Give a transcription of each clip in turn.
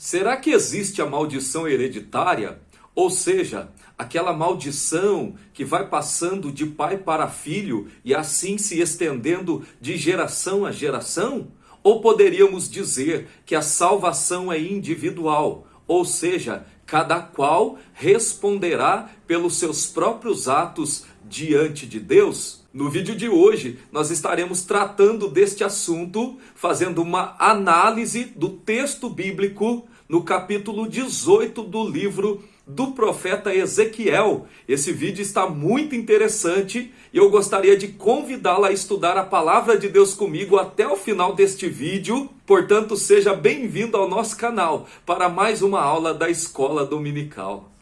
Será que existe a maldição hereditária? Ou seja, aquela maldição que vai passando de pai para filho e assim se estendendo de geração a geração? Ou poderíamos dizer que a salvação é individual, ou seja, cada qual responderá pelos seus próprios atos diante de Deus? No vídeo de hoje, nós estaremos tratando deste assunto, fazendo uma análise do texto bíblico no capítulo 18 do livro do profeta Ezequiel. Esse vídeo está muito interessante e eu gostaria de convidá-la a estudar a palavra de Deus comigo até o final deste vídeo. Portanto, seja bem-vindo ao nosso canal para mais uma aula da Escola Dominical.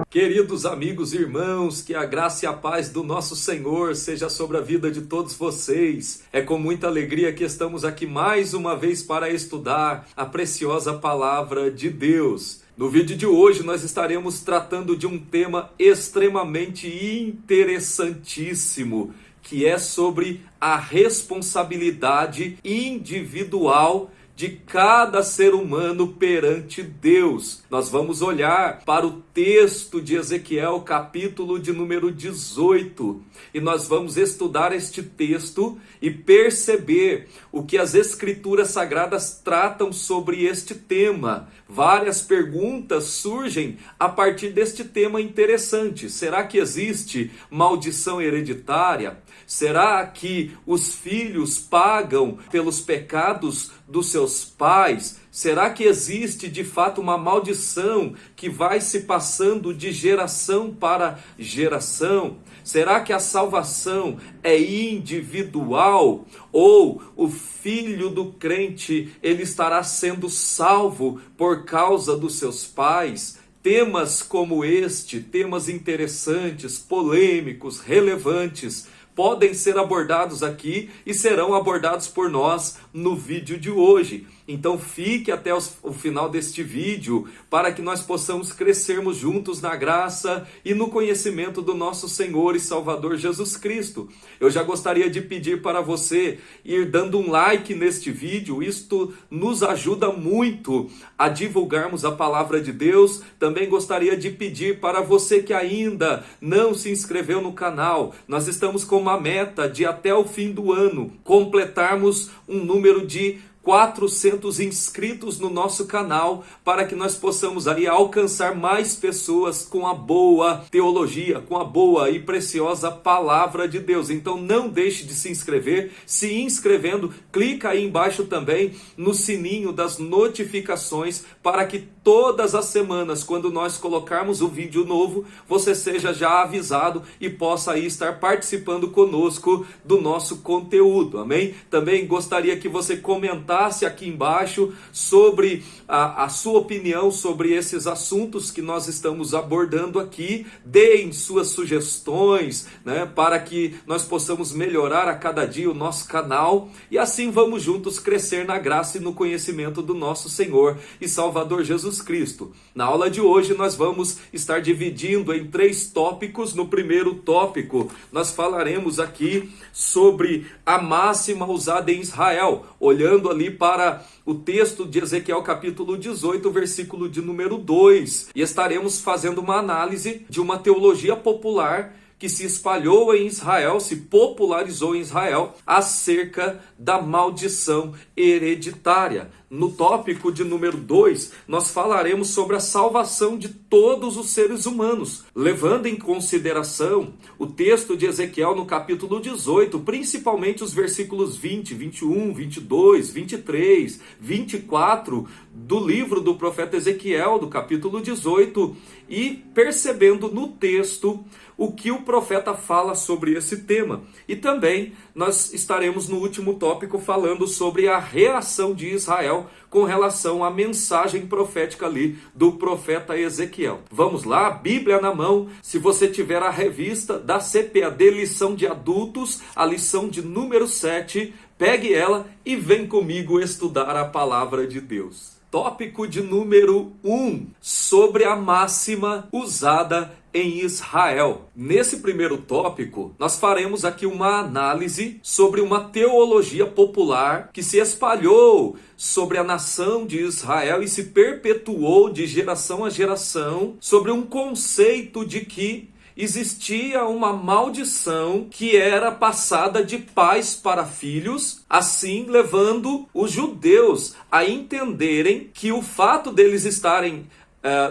Queridos amigos e irmãos, que a graça e a paz do nosso Senhor seja sobre a vida de todos vocês. É com muita alegria que estamos aqui mais uma vez para estudar a preciosa palavra de Deus. No vídeo de hoje nós estaremos tratando de um tema extremamente interessantíssimo, que é sobre a responsabilidade individual de cada ser humano perante Deus. Nós vamos olhar para o texto de Ezequiel, capítulo de número 18, e nós vamos estudar este texto e perceber o que as Escrituras Sagradas tratam sobre este tema. Várias perguntas surgem a partir deste tema interessante. Será que existe maldição hereditária? Será que os filhos pagam pelos pecados dos seus pais? Será que existe de fato uma maldição que vai se passando de geração para geração? Será que a salvação é individual? Ou o filho do crente, ele estará sendo salvo por causa dos seus pais? Temas como este, temas interessantes, polêmicos, relevantes, podem ser abordados aqui e serão abordados por nós no vídeo de hoje. Então fique até o final deste vídeo para que nós possamos crescermos juntos na graça e no conhecimento do nosso Senhor e Salvador Jesus Cristo. Eu já gostaria de pedir para você ir dando um like neste vídeo. Isto nos ajuda muito a divulgarmos a palavra de Deus. Também gostaria de pedir para você que ainda não se inscreveu no canal. Nós estamos com uma meta de até o fim do ano completarmos um número de 400 inscritos no nosso canal, para que nós possamos aí alcançar mais pessoas com a boa teologia, com a boa e preciosa palavra de Deus. Então não deixe de se inscrever. Se inscrevendo, clica aí embaixo também no sininho das notificações, para que todas as semanas, quando nós colocarmos o vídeo novo, você seja já avisado e possa aí estar participando conosco do nosso conteúdo, amém? Também gostaria que você comentasse aqui embaixo sobre a sua opinião sobre esses assuntos que nós estamos abordando aqui. Deem suas sugestões, né, para que nós possamos melhorar a cada dia o nosso canal e assim vamos juntos crescer na graça e no conhecimento do nosso Senhor e Salvador Jesus Cristo. Na aula de hoje nós vamos estar dividindo em 3 tópicos. No primeiro tópico nós falaremos aqui sobre a máxima usada em Israel, olhando ali para o texto de Ezequiel capítulo 18, versículo de número 2. E estaremos fazendo uma análise de uma teologia popular que se espalhou em Israel, se popularizou em Israel, acerca da maldição hereditária. No tópico de número 2, nós falaremos sobre a salvação de todos os seres humanos, levando em consideração o texto de Ezequiel no capítulo 18, principalmente os versículos 20, 21, 22, 23, 24 do livro do profeta Ezequiel, do capítulo 18, e percebendo no texto o que o profeta fala sobre esse tema. E também nós estaremos no último tópico falando sobre a reação de Israel com relação à mensagem profética ali do profeta Ezequiel. Vamos lá, Bíblia na mão. Se você tiver a revista da CPAD, lição de adultos, a lição de número 7, pegue ela e vem comigo estudar a palavra de Deus. Tópico de número 1, sobre a máxima usada em Israel. Nesse primeiro tópico, nós faremos aqui uma análise sobre uma teologia popular que se espalhou sobre a nação de Israel e se perpetuou de geração a geração, sobre um conceito de que existia uma maldição que era passada de pais para filhos, assim levando os judeus a entenderem que o fato deles estarem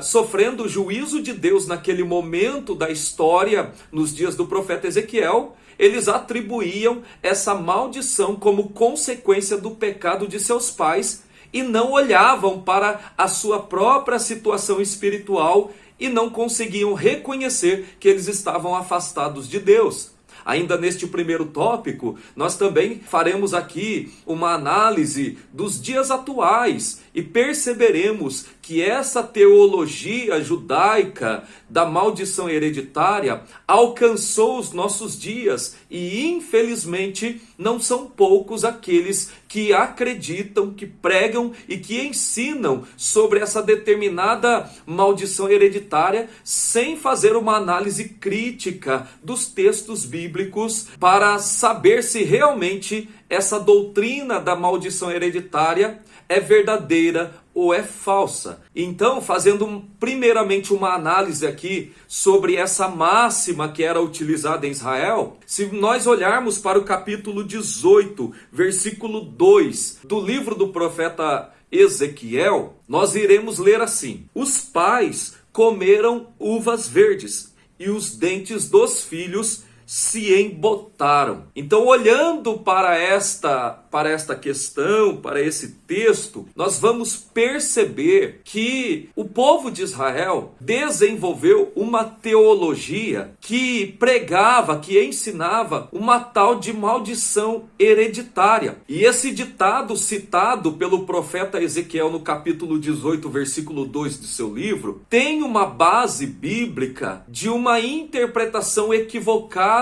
sofrendo o juízo de Deus naquele momento da história, nos dias do profeta Ezequiel, eles atribuíam essa maldição como consequência do pecado de seus pais e não olhavam para a sua própria situação espiritual e não conseguiam reconhecer que eles estavam afastados de Deus. Ainda neste primeiro tópico, nós também faremos aqui uma análise dos dias atuais e perceberemos que essa teologia judaica da maldição hereditária alcançou os nossos dias e, infelizmente, não são poucos aqueles que acreditam, que pregam e que ensinam sobre essa determinada maldição hereditária sem fazer uma análise crítica dos textos bíblicos para saber se realmente essa doutrina da maldição hereditária é verdadeira ou é falsa. Então, fazendo primeiramente uma análise aqui sobre essa máxima que era utilizada em Israel, se nós olharmos para o capítulo 18, versículo 2 do livro do profeta Ezequiel, nós iremos ler assim: os pais comeram uvas verdes e os dentes dos filhos se embotaram. Então, olhando para esta questão, para esse texto, nós vamos perceber que o povo de Israel desenvolveu uma teologia que pregava, que ensinava uma tal de maldição hereditária. E esse ditado citado pelo profeta Ezequiel no capítulo 18, versículo 2 de seu livro, tem uma base bíblica de uma interpretação equivocada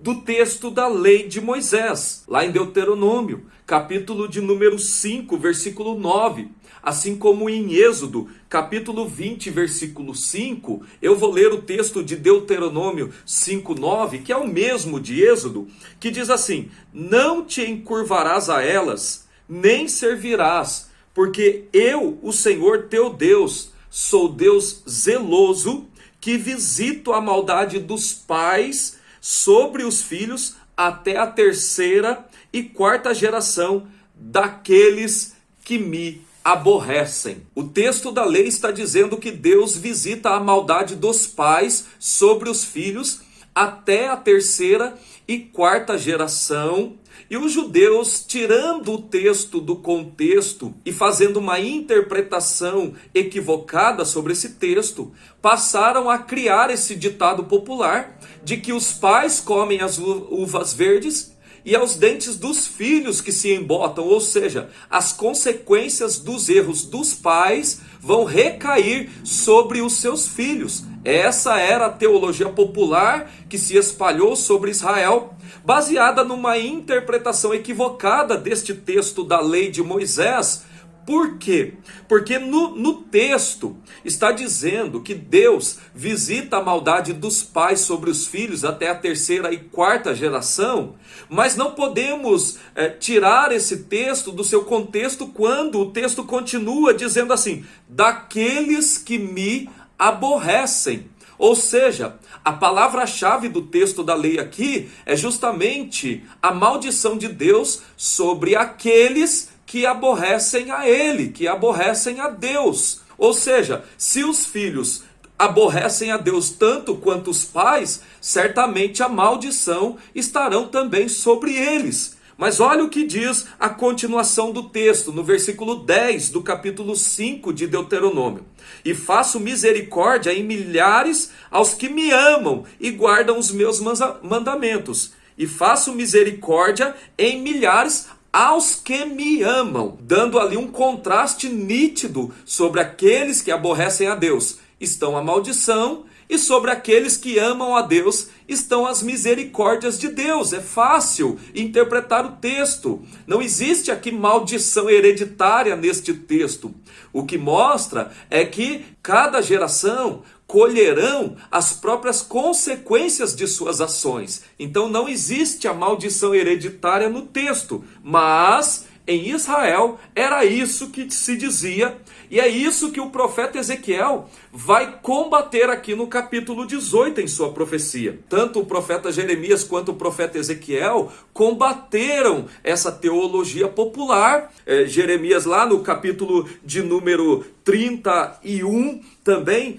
do texto da lei de Moisés, lá em Deuteronômio, capítulo de número 5, versículo 9, assim como em Êxodo, capítulo 20, versículo 5, eu vou ler o texto de Deuteronômio 5, 9, que é o mesmo de Êxodo, que diz assim: não te encurvarás a elas, nem servirás, porque eu, o Senhor teu Deus, sou Deus zeloso, que visito a maldade dos pais sobre os filhos até a terceira e quarta geração daqueles que me aborrecem. O texto da lei está dizendo que Deus visita a maldade dos pais sobre os filhos até a terceira e quarta geração. E os judeus, tirando o texto do contexto e fazendo uma interpretação equivocada sobre esse texto, passaram a criar esse ditado popular de que os pais comem as uvas verdes e aos dentes dos filhos que se embotam, ou seja, as consequências dos erros dos pais vão recair sobre os seus filhos. Essa era a teologia popular que se espalhou sobre Israel, baseada numa interpretação equivocada deste texto da lei de Moisés. Por quê? Porque no texto está dizendo que Deus visita a maldade dos pais sobre os filhos até a terceira e quarta geração, mas não podemos tirar esse texto do seu contexto quando o texto continua dizendo assim: daqueles que me aborrecem. Ou seja, a palavra-chave do texto da lei aqui é justamente a maldição de Deus sobre aqueles que aborrecem a Ele, que aborrecem a Deus. Ou seja, se os filhos aborrecem a Deus tanto quanto os pais, certamente a maldição estarão também sobre eles. Mas olha o que diz a continuação do texto, no versículo 10 do capítulo 5 de Deuteronômio. E faço misericórdia em milhares aos que me amam e guardam os meus mandamentos. E faço misericórdia em milhares aos que me amam, dando ali um contraste nítido sobre aqueles que aborrecem a Deus, estão a maldição, e sobre aqueles que amam a Deus estão as misericórdias de Deus. É fácil interpretar o texto. Não existe aqui maldição hereditária neste texto. O que mostra é que cada geração colherão as próprias consequências de suas ações. Então não existe a maldição hereditária no texto, mas em Israel era isso que se dizia, e é isso que o profeta Ezequiel vai combater aqui no capítulo 18 em sua profecia. Tanto o profeta Jeremias quanto o profeta Ezequiel combateram essa teologia popular. Jeremias lá no capítulo de número 31 também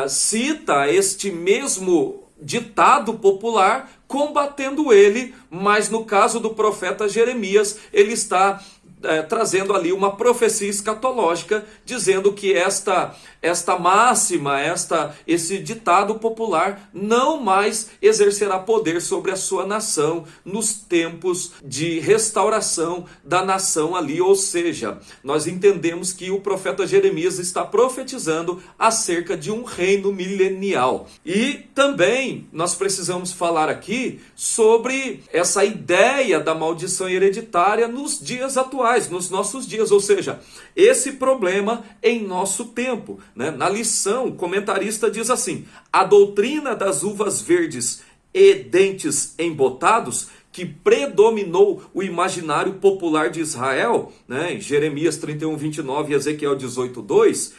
cita este mesmo ditado popular, combatendo ele, mas no caso do profeta Jeremias, ele está trazendo ali uma profecia escatológica, dizendo que esta máxima, esse ditado popular não mais exercerá poder sobre a sua nação nos tempos de restauração da nação ali. Ou seja, nós entendemos que o profeta Jeremias está profetizando acerca de um reino milenial. E também nós precisamos falar aqui sobre essa ideia da maldição hereditária nos dias atuais, nos nossos dias, ou seja, esse problema em nosso tempo. Na lição, o comentarista diz assim: a doutrina das uvas verdes e dentes embotados, que predominou o imaginário popular de Israel, em Jeremias 31, 29 e Ezequiel 18, 2,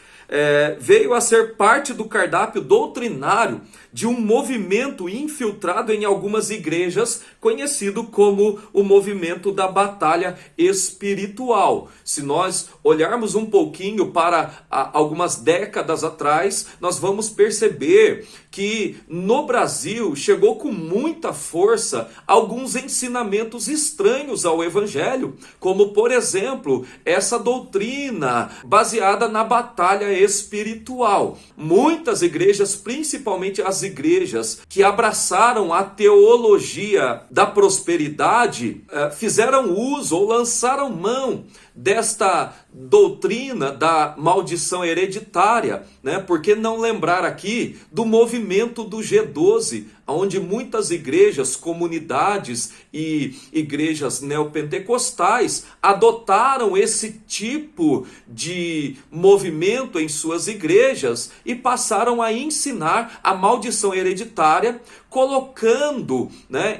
veio a ser parte do cardápio doutrinário de um movimento infiltrado em algumas igrejas, conhecido como o movimento da batalha espiritual. Se nós olharmos um pouquinho para algumas décadas atrás, nós vamos perceber que no Brasil chegou com muita força alguns ensinamentos estranhos ao Evangelho, como por exemplo, essa doutrina baseada na batalha espiritual. Muitas igrejas, principalmente as igrejas que abraçaram a teologia da prosperidade, fizeram uso ou lançaram mão desta doutrina da maldição hereditária, Por que não lembrar aqui do movimento do G12, onde muitas igrejas, comunidades e igrejas neopentecostais adotaram esse tipo de movimento em suas igrejas e passaram a ensinar a maldição hereditária, colocando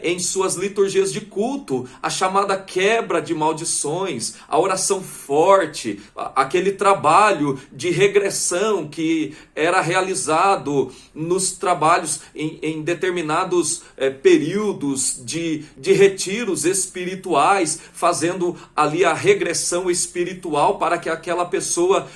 em suas liturgias de culto a chamada quebra de maldições, a oração forte, aquele trabalho de regressão que era realizado nos trabalhos em determinados períodos de retiros espirituais, fazendo ali a regressão espiritual para que aquela pessoa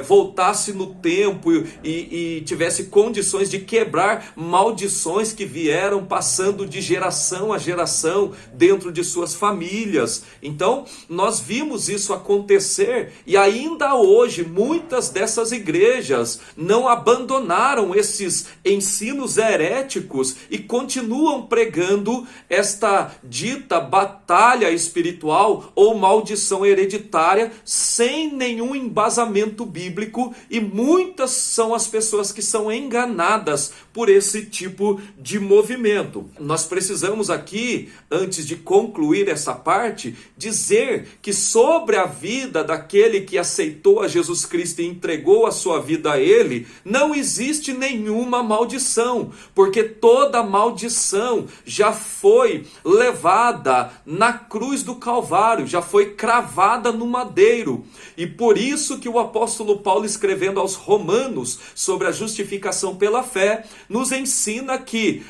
voltasse no tempo e tivesse condições de quebrar maldições que vieram passando de geração a geração dentro de suas famílias. Então, nós vimos isso acontecer e ainda hoje muitas dessas igrejas não abandonaram esses ensinos heréticos e continuam pregando esta dita batalha espiritual ou maldição hereditária sem nenhum embasamento bíblico, e muitas são as pessoas que são enganadas por esse tipo de movimento. Nós precisamos aqui, antes de concluir essa parte, dizer que sobre a vida daquele que aceitou a Jesus Cristo e entregou a sua vida a Ele, não existe nenhuma maldição, porque toda maldição já foi levada na cruz do Calvário, já foi cravada no madeiro. E por isso que o apóstolo Paulo, escrevendo aos Romanos sobre a justificação pela fé, nos ensina que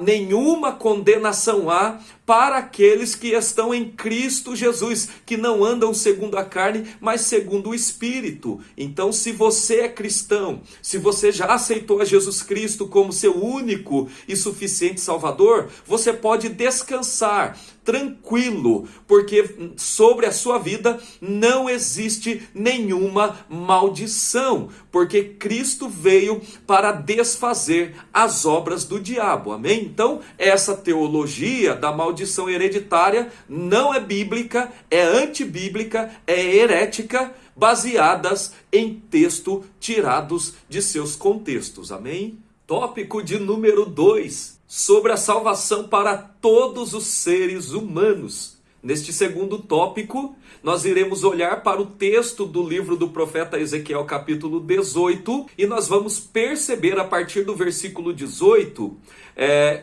nenhuma condenação há para aqueles que estão em Cristo Jesus, que não andam segundo a carne, mas segundo o Espírito. Então, se você é cristão, se você já aceitou a Jesus Cristo como seu único e suficiente Salvador, você pode descansar tranquilo, porque sobre a sua vida não existe nenhuma maldição, porque Cristo veio para desfazer as obras do diabo, amém? Então, essa teologia da maldição hereditária não é bíblica, é antibíblica, é herética, baseadas em texto tirados de seus contextos, amém? Tópico de número 2, sobre a salvação para todos os seres humanos. Neste segundo tópico, nós iremos olhar para o texto do livro do profeta Ezequiel, capítulo 18, e nós vamos perceber a partir do versículo 18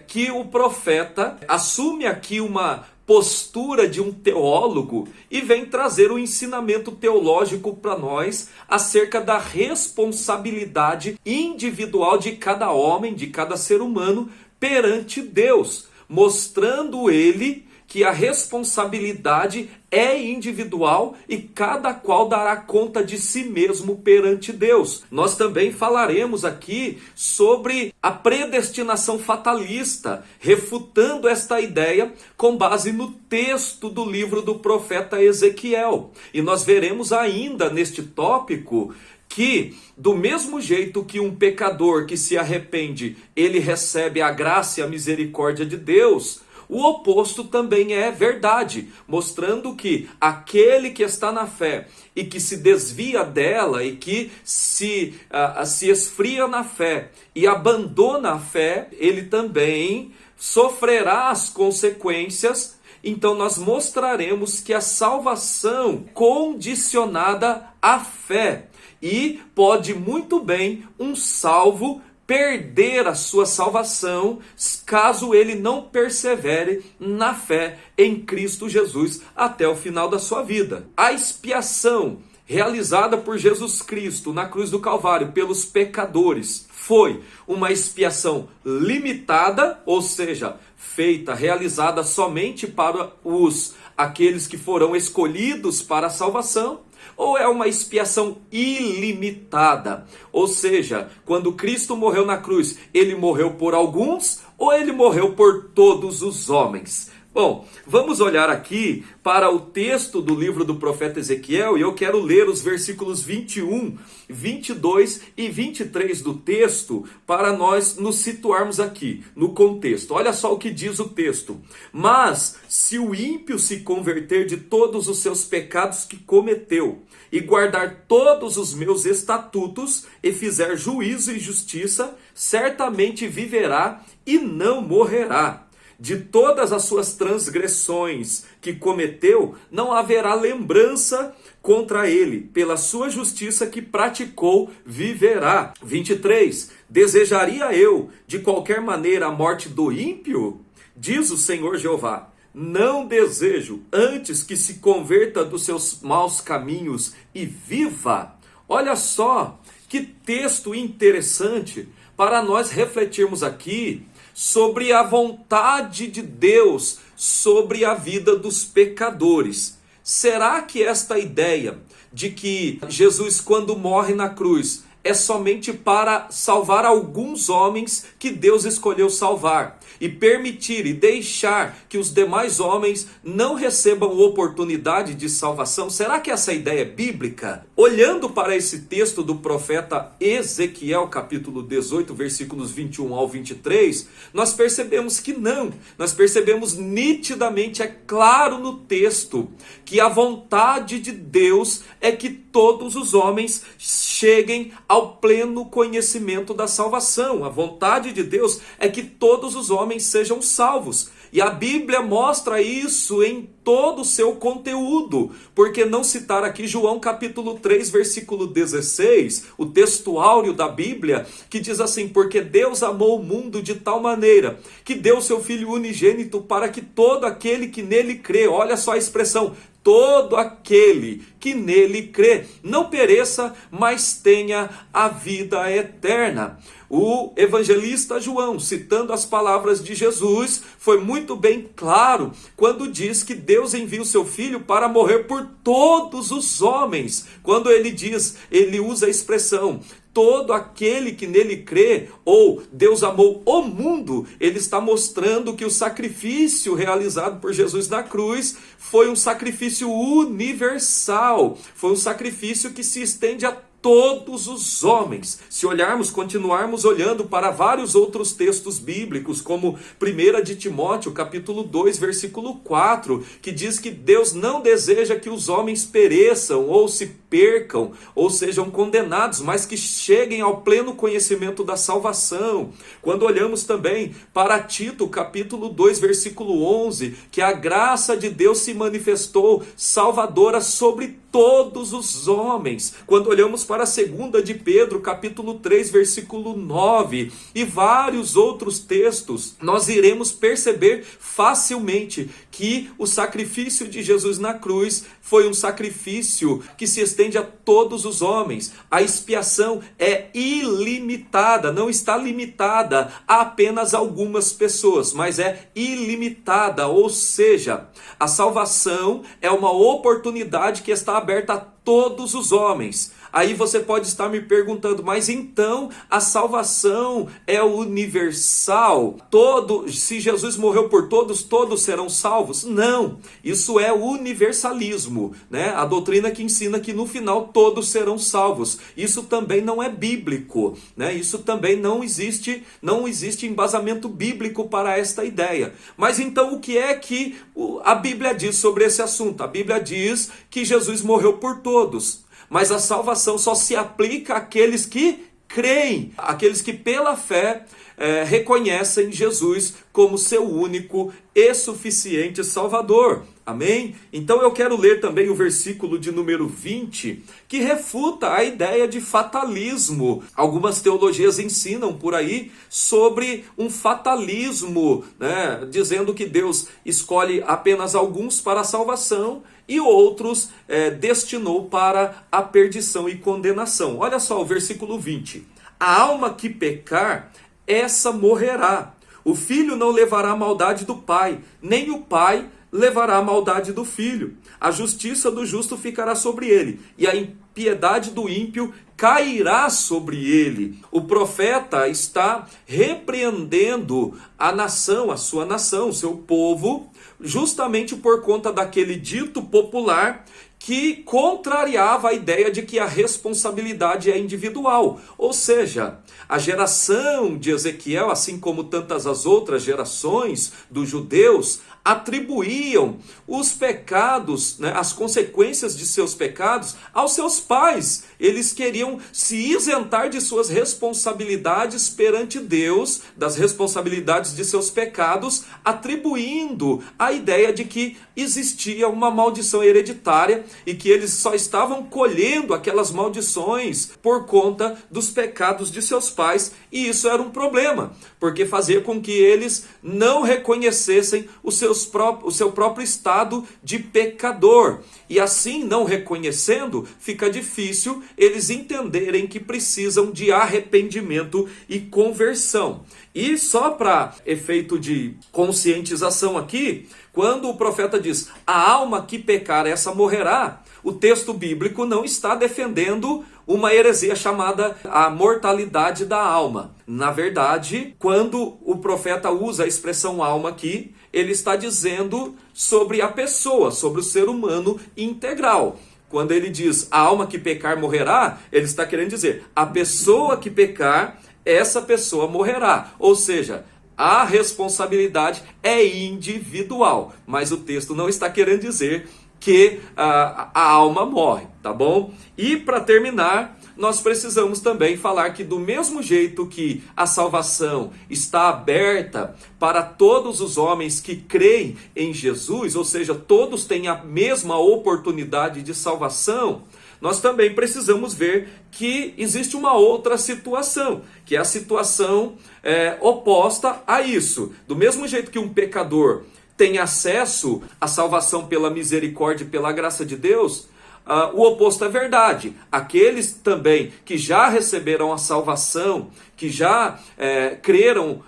que o profeta assume aqui uma postura de um teólogo e vem trazer um ensinamento teológico para nós acerca da responsabilidade individual de cada homem, de cada ser humano perante Deus, mostrando ele que a responsabilidade é individual e cada qual dará conta de si mesmo perante Deus. Nós também falaremos aqui sobre a predestinação fatalista, refutando esta ideia com base no texto do livro do profeta Ezequiel. E nós veremos ainda neste tópico que, do mesmo jeito que um pecador que se arrepende, ele recebe a graça e a misericórdia de Deus, o oposto também é verdade, mostrando que aquele que está na fé e que se desvia dela e que se esfria na fé e abandona a fé, ele também sofrerá as consequências. Então nós mostraremos que a salvação condicionada à fé, e pode muito bem um salvo perder a sua salvação caso ele não persevere na fé em Cristo Jesus até o final da sua vida. A expiação realizada por Jesus Cristo na cruz do Calvário pelos pecadores foi uma expiação limitada, ou seja, realizada somente para aqueles que foram escolhidos para a salvação, ou é uma expiação ilimitada? Ou seja, quando Cristo morreu na cruz, ele morreu por alguns ou ele morreu por todos os homens? Bom, vamos olhar aqui para o texto do livro do profeta Ezequiel e eu quero ler os versículos 21, 22 e 23 do texto para nós nos situarmos aqui no contexto. Olha só o que diz o texto: mas se o ímpio se converter de todos os seus pecados que cometeu e guardar todos os meus estatutos e fizer juízo e justiça, certamente viverá e não morrerá. De todas as suas transgressões que cometeu, não haverá lembrança contra ele. Pela sua justiça que praticou, viverá. 23. Desejaria eu, de qualquer maneira, a morte do ímpio? Diz o Senhor Jeová. Não desejo, antes que se converta dos seus maus caminhos e viva. Olha só, que texto interessante para nós refletirmos aqui sobre a vontade de Deus sobre a vida dos pecadores. Será que esta ideia de que Jesus, quando morre na cruz, é somente para salvar alguns homens que Deus escolheu salvar e permitir e deixar que os demais homens não recebam oportunidade de salvação? Será que essa ideia é bíblica? Olhando para esse texto do profeta Ezequiel, capítulo 18, versículos 21 ao 23, nós percebemos que não. Nós percebemos nitidamente, é claro no texto, que a vontade de Deus é que todos os homens cheguem ao pleno conhecimento da salvação. A vontade de Deus é que todos os homens sejam salvos. E a Bíblia mostra isso em todo o seu conteúdo. Por que não citar aqui João capítulo 3, versículo 16, o texto áureo da Bíblia, que diz assim: porque Deus amou o mundo de tal maneira que deu seu Filho unigênito para que todo aquele que nele crê, olha só a expressão, todo aquele que nele crê, não pereça, mas tenha a vida eterna. O evangelista João, citando as palavras de Jesus, foi muito bem claro quando diz que Deus envia o seu Filho para morrer por todos os homens. Quando ele usa a expressão todo aquele que nele crê, ou Deus amou o mundo, ele está mostrando que o sacrifício realizado por Jesus na cruz foi um sacrifício universal, foi um sacrifício que se estende a todos os homens. Se olharmos, continuarmos olhando para vários outros textos bíblicos, como 1 de Timóteo, capítulo 2, versículo 4, que diz que Deus não deseja que os homens pereçam ou se percam ou sejam condenados, mas que cheguem ao pleno conhecimento da salvação. Quando olhamos também para Tito, capítulo 2, versículo 11, que a graça de Deus se manifestou salvadora sobre todos os homens. Quando olhamos para a 2 de Pedro, capítulo 3, versículo 9, e vários outros textos, nós iremos perceber facilmente que o sacrifício de Jesus na cruz foi um sacrifício que se estende a todos os homens. A expiação é ilimitada, não está limitada a apenas algumas pessoas, mas é ilimitada, ou seja, a salvação é uma oportunidade que está aberta a todos os homens. Aí você pode estar me perguntando, mas então a salvação é universal? Se Jesus morreu por todos, todos serão salvos? Não, isso é universalismo, né? A doutrina que ensina que no final todos serão salvos. Isso também não é bíblico, né? Isso também não existe embasamento bíblico para esta ideia. Mas então o que é que a Bíblia diz sobre esse assunto? A Bíblia diz que Jesus morreu por todos. Mas a salvação só se aplica àqueles que creem, àqueles que pela fé reconhecem Jesus como seu único e suficiente Salvador. Amém? Então eu quero ler também o versículo de número 20, que refuta a ideia de fatalismo. Algumas teologias ensinam por aí sobre um fatalismo, né? Dizendo que Deus escolhe apenas alguns para a salvação e outros destinou para a perdição e condenação. Olha só o versículo 20. A alma que pecar, essa morrerá. O filho não levará a maldade do pai, nem o pai levará a maldade do filho. A justiça do justo ficará sobre ele, e a impiedade do ímpio cairá sobre ele. O profeta está repreendendo a nação, a sua nação, o seu povo, justamente por conta daquele dito popular que contrariava a ideia de que a responsabilidade é individual. Ou seja, a geração de Ezequiel, assim como tantas as outras gerações dos judeus, atribuíam os pecados, né, as consequências de seus pecados aos seus pais. Eles queriam se isentar de suas responsabilidades perante Deus, das responsabilidades de seus pecados, atribuindo a ideia de que existia uma maldição hereditária e que eles só estavam colhendo aquelas maldições por conta dos pecados de seus pais. E isso era um problema, porque fazia com que eles não reconhecessem o seu próprio estado de pecador. E assim, não reconhecendo, fica difícil eles entenderem que precisam de arrependimento e conversão. E só para efeito de conscientização aqui, quando o profeta diz, a alma que pecar, essa morrerá, o texto bíblico não está defendendo uma heresia chamada a mortalidade da alma. Na verdade, quando o profeta usa a expressão alma aqui, ele está dizendo sobre a pessoa, sobre o ser humano integral. Quando ele diz a alma que pecar morrerá, ele está querendo dizer a pessoa que pecar, essa pessoa morrerá. Ou seja, a responsabilidade é individual, mas o texto não está querendo dizer que a alma morre, tá bom? E para terminar, nós precisamos também falar que do mesmo jeito que a salvação está aberta para todos os homens que creem em Jesus, ou seja, todos têm a mesma oportunidade de salvação, nós também precisamos ver que existe uma outra situação, que é a situação oposta a isso. Do mesmo jeito que um pecador tem acesso à salvação pela misericórdia e pela graça de Deus, o oposto é verdade. Aqueles também que já receberam a salvação, que já creram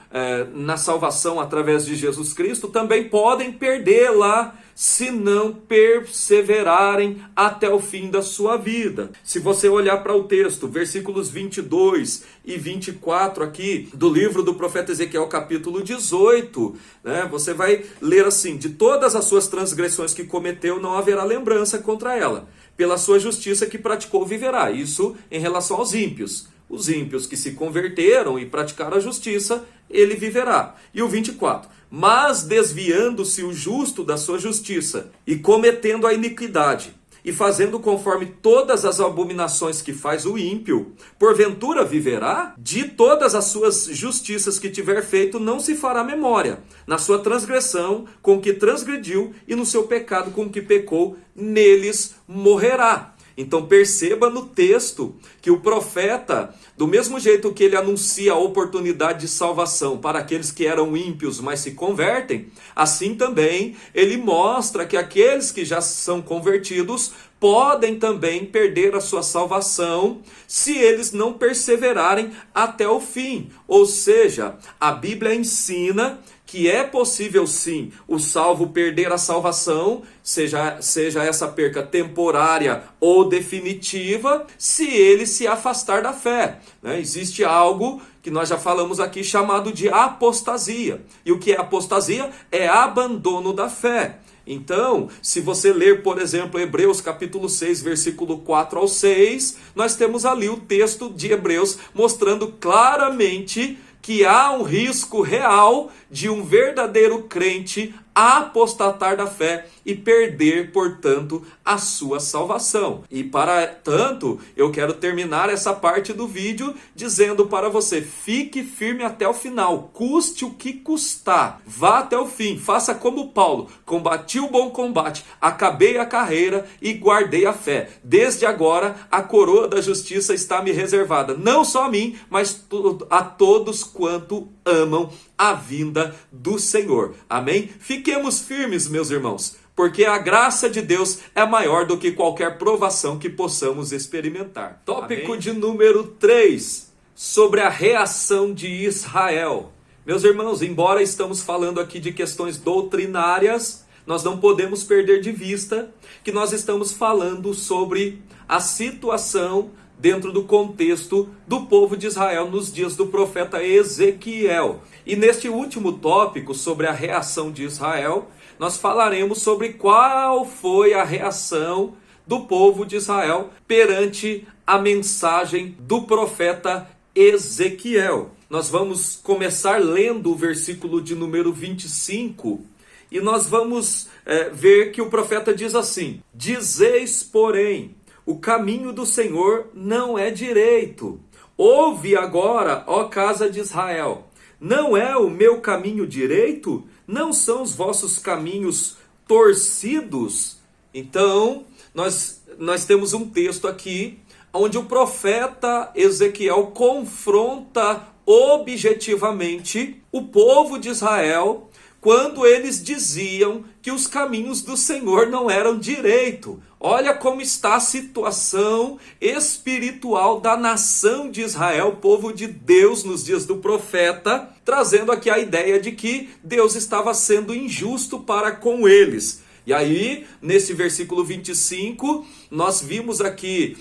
na salvação através de Jesus Cristo, também podem perdê-la se não perseverarem até o fim da sua vida. Se você olhar para o texto, versículos 22 e 24 aqui, do livro do profeta Ezequiel, capítulo 18, né, você vai ler assim: de todas as suas transgressões que cometeu, não haverá lembrança contra ela. Pela sua justiça que praticou, viverá. Isso em relação aos ímpios. Os ímpios que se converteram e praticaram a justiça, ele viverá. E o 24. Mas desviando-se o justo da sua justiça e cometendo a iniquidade e fazendo conforme todas as abominações que faz o ímpio, porventura viverá? De todas as suas justiças que tiver feito, não se fará memória. Na sua transgressão com que transgrediu e no seu pecado com que pecou, neles morrerá. Então perceba no texto que o profeta, do mesmo jeito que ele anuncia a oportunidade de salvação para aqueles que eram ímpios, mas se convertem, assim também ele mostra que aqueles que já são convertidos podem também perder a sua salvação se eles não perseverarem até o fim. Ou seja, a Bíblia ensina que é possível sim o salvo perder a salvação, seja essa perca temporária ou definitiva, se ele se afastar da fé. Existe algo que nós já falamos aqui chamado de apostasia. E o que é apostasia? É abandono da fé. Então, se você ler, por exemplo, Hebreus capítulo 6, versículo 4 ao 6, nós temos ali o texto de Hebreus mostrando claramente que há um risco real de um verdadeiro crente apostatar da fé e perder, portanto, a sua salvação. E para tanto, eu quero terminar essa parte do vídeo dizendo para você: fique firme até o final, custe o que custar, vá até o fim, faça como Paulo: combati o bom combate, acabei a carreira e guardei a fé. Desde agora a coroa da justiça está me reservada, não só a mim, mas a todos quanto amam a vinda do Senhor. Amém? Fiquemos firmes, meus irmãos, porque a graça de Deus é maior do que qualquer provação que possamos experimentar. Tópico de número 3, sobre a reação de Israel. Meus irmãos, embora estamos falando aqui de questões doutrinárias, nós não podemos perder de vista que nós estamos falando sobre a situação dentro do contexto do povo de Israel nos dias do profeta Ezequiel. E neste último tópico, sobre a reação de Israel, nós falaremos sobre qual foi a reação do povo de Israel perante a mensagem do profeta Ezequiel. Nós vamos começar lendo o versículo de número 25, e nós vamos ver que o profeta diz assim: dizeis, porém, o caminho do Senhor não é direito. Ouve agora, ó casa de Israel. Não é o meu caminho direito? Não são os vossos caminhos torcidos? Então, nós temos um texto aqui onde o profeta Ezequiel confronta objetivamente o povo de Israel quando eles diziam que os caminhos do Senhor não eram direito. Olha como está a situação espiritual da nação de Israel, povo de Deus nos dias do profeta, trazendo aqui a ideia de que Deus estava sendo injusto para com eles. E aí, nesse versículo 25, nós vimos aqui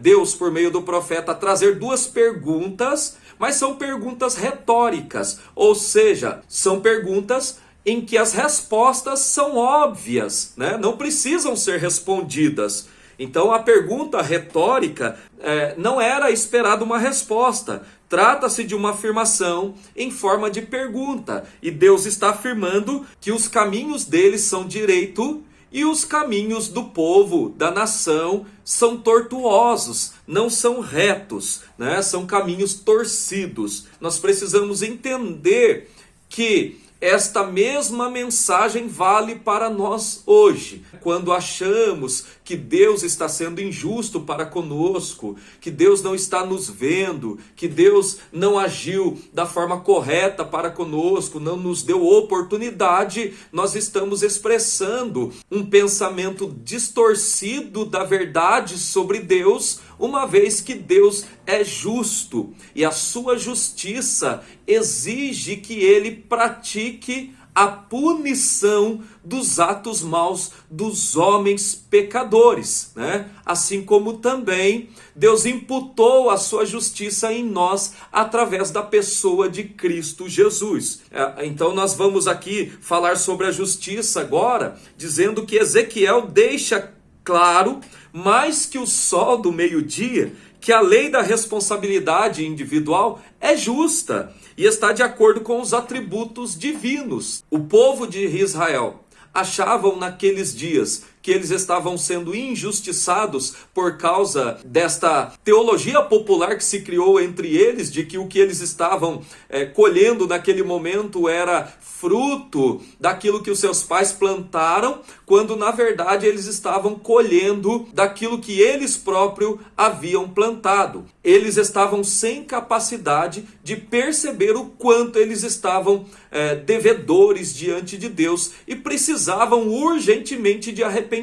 Deus, por meio do profeta, trazer duas perguntas, mas são perguntas retóricas, ou seja, são perguntas em que as respostas são óbvias, né? Não precisam ser respondidas. Então a pergunta retórica não era esperada uma resposta. Trata-se de uma afirmação em forma de pergunta. E Deus está afirmando que os caminhos deles são direito e os caminhos do povo, da nação, são tortuosos, não são retos, né? São caminhos torcidos. Nós precisamos entender que esta mesma mensagem vale para nós hoje. Quando achamos que Deus está sendo injusto para conosco, que Deus não está nos vendo, que Deus não agiu da forma correta para conosco, não nos deu oportunidade, nós estamos expressando um pensamento distorcido da verdade sobre Deus, uma vez que Deus é justo e a sua justiça exige que ele pratique a punição dos atos maus dos homens pecadores, né? Assim como também Deus imputou a sua justiça em nós através da pessoa de Cristo Jesus. Então nós vamos aqui falar sobre a justiça agora, dizendo que Ezequiel deixa claro, mais que o sol do meio-dia, que a lei da responsabilidade individual é justa e está de acordo com os atributos divinos. O povo de Israel achavam naqueles dias que eles estavam sendo injustiçados por causa desta teologia popular que se criou entre eles, de que o que eles estavam colhendo naquele momento era fruto daquilo que os seus pais plantaram, quando na verdade eles estavam colhendo daquilo que eles próprios haviam plantado. Eles estavam sem capacidade de perceber o quanto eles estavam devedores diante de Deus e precisavam urgentemente de arrependimento.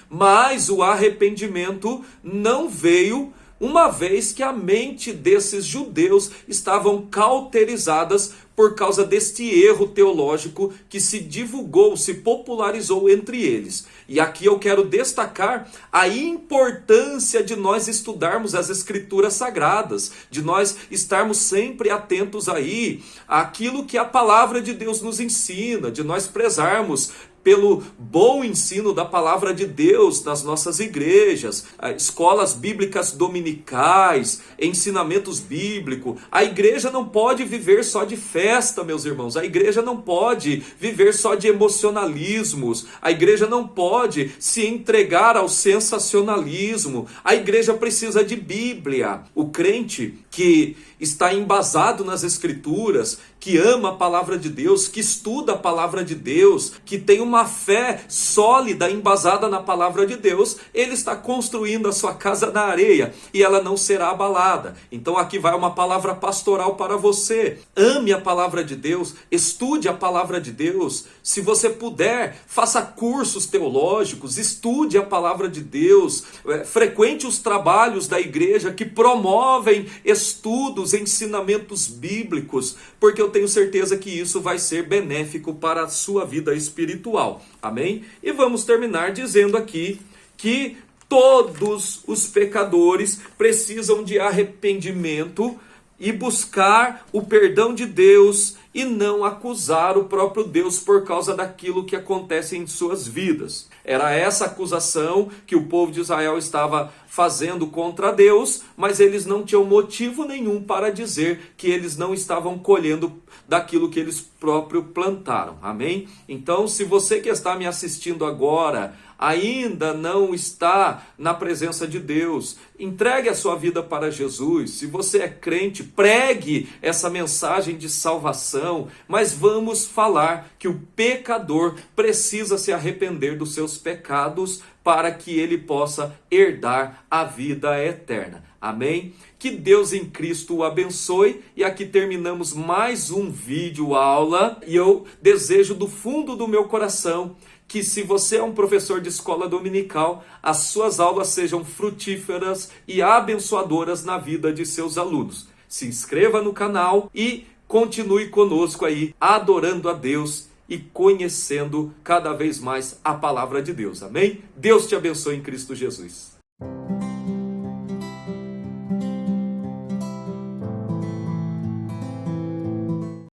Mas o arrependimento não veio, uma vez que a mente desses judeus estavam cauterizadas por causa deste erro teológico que se divulgou, se popularizou entre eles. E aqui eu quero destacar a importância de nós estudarmos as Escrituras Sagradas, de nós estarmos sempre atentos aí àquilo que a palavra de Deus nos ensina, de nós prezarmos pelo bom ensino da palavra de Deus nas nossas igrejas, escolas bíblicas dominicais, ensinamentos bíblicos. A igreja não pode viver só de festa, meus irmãos. A igreja não pode viver só de emocionalismos. A igreja não pode se entregar ao sensacionalismo. A igreja precisa de Bíblia. O crente que está embasado nas Escrituras, que ama a palavra de Deus, que estuda a palavra de Deus, que tem uma fé sólida, embasada na palavra de Deus, ele está construindo a sua casa na areia e ela não será abalada. Então aqui vai uma palavra pastoral para você. Ame a palavra de Deus, estude a palavra de Deus. Se você puder, faça cursos teológicos, estude a palavra de Deus, frequente os trabalhos da igreja que promovem estudos, ensinamentos bíblicos, porque eu tenho certeza que isso vai ser benéfico para a sua vida espiritual. Amém? E vamos terminar dizendo aqui que todos os pecadores precisam de arrependimento e buscar o perdão de Deus e não acusar o próprio Deus por causa daquilo que acontece em suas vidas. Era essa acusação que o povo de Israel estava fazendo contra Deus, mas eles não tinham motivo nenhum para dizer que eles não estavam colhendo daquilo que eles próprios plantaram. Amém? Então, se você que está me assistindo agora ainda não está na presença de Deus, entregue a sua vida para Jesus. Se você é crente, pregue essa mensagem de salvação, mas vamos falar que o pecador precisa se arrepender dos seus pecados para que ele possa herdar a vida eterna. Amém? Que Deus em Cristo o abençoe. E aqui terminamos mais um vídeo aula. E eu desejo do fundo do meu coração que, se você é um professor de escola dominical, as suas aulas sejam frutíferas e abençoadoras na vida de seus alunos. Se inscreva no canal e continue conosco aí, adorando a Deus e conhecendo cada vez mais a palavra de Deus. Amém? Deus te abençoe em Cristo Jesus.